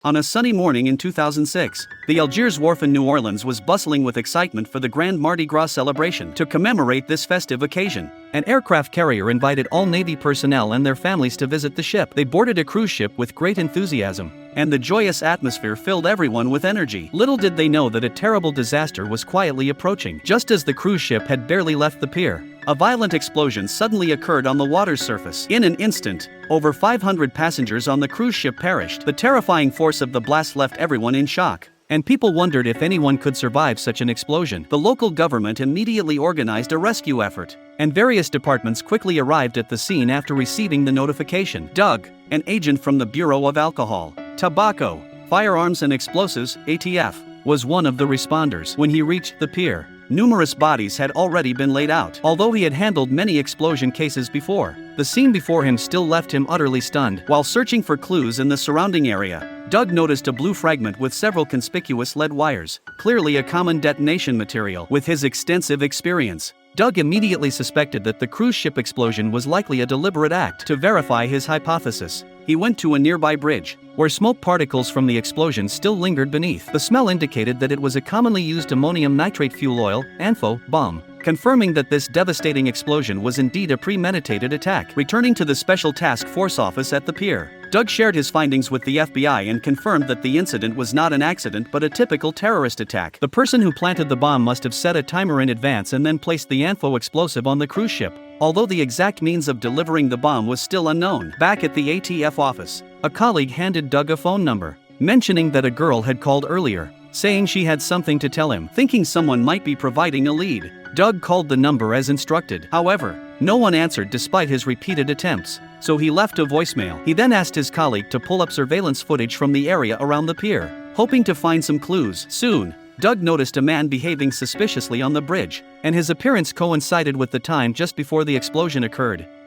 On a sunny morning in 2006, the Algiers Wharf in New Orleans was bustling with excitement for the Grand Mardi Gras celebration. To commemorate this festive occasion, an aircraft carrier invited all Navy personnel and their families to visit the ship. They boarded a cruise ship with great enthusiasm, and the joyous atmosphere filled everyone with energy. Little did they know that a terrible disaster was quietly approaching. Just as the cruise ship had barely left the pier, a violent explosion suddenly occurred on the water's surface. In an instant, over 500 passengers on the cruise ship perished. The terrifying force of the blast left everyone in shock, and people wondered if anyone could survive such an explosion. The local government immediately organized a rescue effort, and various departments quickly arrived at the scene after receiving the notification. Doug, an agent from the Bureau of Alcohol, Tobacco, Firearms and Explosives, ATF, was one of the responders. When he reached the pier, numerous bodies had already been laid out. Although he had handled many explosion cases before, the scene before him still left him utterly stunned. While searching for clues in the surrounding area, Doug noticed a blue fragment with several conspicuous lead wires, clearly a common detonation material. With his extensive experience, Doug immediately suspected that the cruise ship explosion was likely a deliberate act. To verify his hypothesis, he went to a nearby bridge, where smoke particles from the explosion still lingered beneath. The smell indicated that it was a commonly used ammonium nitrate fuel oil (ANFO) bomb, confirming that this devastating explosion was indeed a premeditated attack. Returning to the Special Task Force office at the pier, Doug shared his findings with the FBI and confirmed that the incident was not an accident but a typical terrorist attack. The person who planted the bomb must have set a timer in advance and then placed the ANFO explosive on the cruise ship, although the exact means of delivering the bomb was still unknown. Back at the ATF office, a colleague handed Doug a phone number, mentioning that a girl had called earlier, saying she had something to tell him. Thinking someone might be providing a lead, Doug called the number as instructed. However, no one answered despite his repeated attempts, so he left a voicemail. He then asked his colleague to pull up surveillance footage from the area around the pier, hoping to find some clues. Soon, Doug noticed a man behaving suspiciously on the bridge, and his appearance coincided with the time just before the explosion occurred.